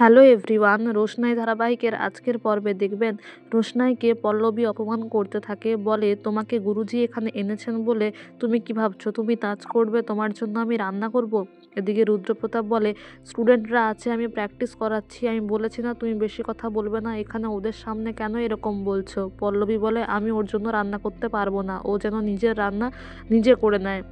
Hello everyone, রোশনাই ধারাবাহিকের আজকের পর্বে দেখবেন রোশনাইকে পল্লবী অপমান করতে থাকে। বলে, তোমাকে গুরুজি এখানে এনেছেন বলে তুমি কি ভাবছো তুমি নাচ করবে, তোমার জন্য আমি রান্না করব? এদিকে রুদ্রপ্রতাপ বলে, স্টুডেন্টরা আছে, আমি প্র্যাকটিস করাচ্ছি, আমি বলেছি না তুমি বেশি কথা বলবে না, এখানে ওদের সামনে কেন এরকম বলছো? পল্লবী বলে, আমি ওর জন্য রান্না করতে পারবো না, ও যেন নিজের রান্না নিজে করে নেয়।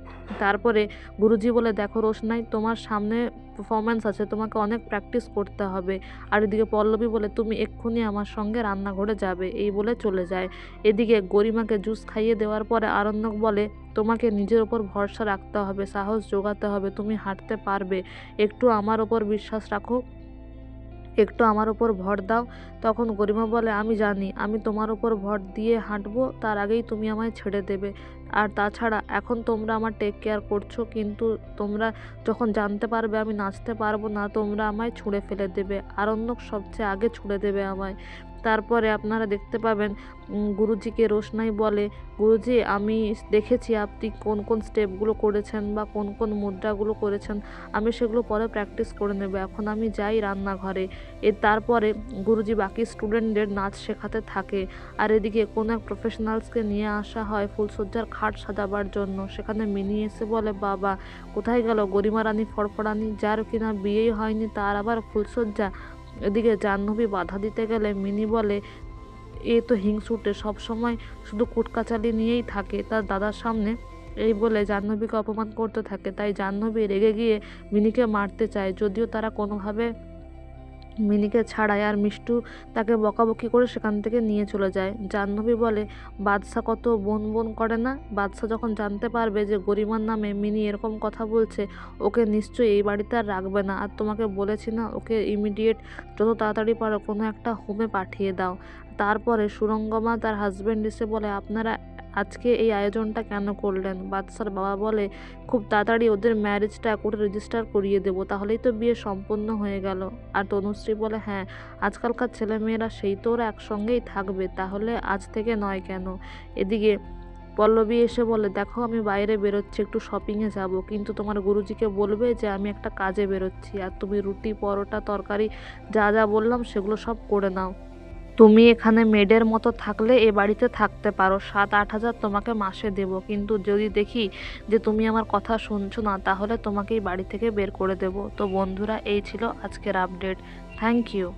তারপরে গুরুজি বলে, দেখো রোশনাই, তোমার সামনে পারফরমেন্স আছে, তোমাকে অনেক প্র্যাকটিস করতে হবে। আর এদিকে পল্লবী বলে, তুমি এক্ষুনি আমার সঙ্গে রান্নাঘরে যাবে, এই বলে চলে যায়। এদিকে গরিমাকে জুস খাইয়ে দেওয়ার পরে আরণ্যক বলে, তোমাকে নিজের ওপর ভরসা রাখতে হবে, সাহস জোগাতে হবে, তুমি হাঁটতে পারবে, একটু আমার ওপর বিশ্বাস রাখো, একটু আমার ওপর ভর দাও। তখন গরিমা বলে, আমি জানি আমি তোমার ওপর ভর দিয়ে হাঁটবো, তার আগেই তুমি আমায় ছেড়ে দেবে। আর তাছাড়া এখন তোমরা আমার টেক কেয়ার করছো, কিন্তু তোমরা যখন জানতে পারবে আমি নাচতে পারবো না, তোমরা আমায় ছুঁড়ে ফেলে দেবে, আরণ্যক সবচেয়ে আগে ছুঁড়ে দেবে আমায়। তারপরে আপনারা দেখতে পাবেন গুরুজিকে রোশনাই বলে, গুরুজি আমি দেখেছি আপনি কোন কোন স্টেপগুলো করেছেন বা কোন কোন মুদ্রাগুলো করেছেন, আমি সেগুলো পরে প্র্যাকটিস করে নেব, এখন আমি যাই রান্নাঘরে। তারপরে গুরুজি বাকি স্টুডেন্টদের নাচ শেখাতে থাকে। আর এদিকে কোনো এক প্রফেশনালসকে নিয়ে আসা হয় ফুলসজ্জার খাট সাজাবার জন্য। সেখানে মিনি এসে বলে, বাবা কোথায় গেল গরিমা রানী ফড়ফড়ানি, যার কিনা বিয়েই হয়নি, তার আবার ফুলসজ্জা? এদিকে জাহ্নবী বাধা দিতে গেলে মিনি বলে, এ তো হিংসুটে, সবসময় শুধু কুটকাচালি নিয়েই থাকে তার দাদার সামনে। এই বলে জাহ্নবীকে অপমান করতে থাকে। তাই জাহ্নবী রেগে গিয়ে মিনিকে মারতে চায়, যদিও তারা কোনোভাবে মিনিকে ছাড়ায়। আর মিষ্টু তাকে বকাবকি করে সেখান থেকে নিয়ে চলে যায়। জাহ্নবী বলে, বাদশা কত বোন বোন করে না, বাদশা যখন জানতে পারবে যে গরিমার নামে মিনি এরকম কথা বলছে, ওকে নিশ্চয়ই এই বাড়িতে আর রাখবে না। আর তোমাকে বলেছি না, ওকে ইমিডিয়েট যত তাড়াতাড়ি পারো কোনো একটা হোমে পাঠিয়ে দাও। তারপরে সুরঙ্গমা তার হাজব্যান্ড এসে বলে, আপনারা আজকে এই আয়োজনটা কেন করলেন? বাদশার বাবা বলে, খুব তাড়াতাড়ি ওদের ম্যারেজটা কোর্টে রেজিস্টার করিয়ে দেবো, তাহলেই তো বিয়ে সম্পন্ন হয়ে গেল। আর তনুশ্রী বলে, হ্যাঁ আজকালকার ছেলেমেয়েরা সেই তো ওরা একসঙ্গেই থাকবে, তাহলে আজ থেকে নয় কেন? এদিকে পল্লবী এসে বলে, দেখো আমি বাইরে বেরোচ্ছি, একটু শপিংয়ে যাব, কিন্তু তোমার গুরুজিকে বলবে যে আমি একটা কাজে বেরোচ্ছি, আর তুমি রুটি পরোটা তরকারি যা যা বললাম সেগুলো সব করে নাও। তুমি এখানে মেডের মতো থাকলে এ বাড়িতে থাকতে পারো, 7-8 হাজার তোমাকে মাসে দেবো, কিন্তু যদি দেখি যে তুমি আমার কথা শুনছো না, তাহলে তোমাকে এই বাড়ি থেকে বের করে দেবো। তো বন্ধুরা, এই ছিল আজকের আপডেট। Thank you.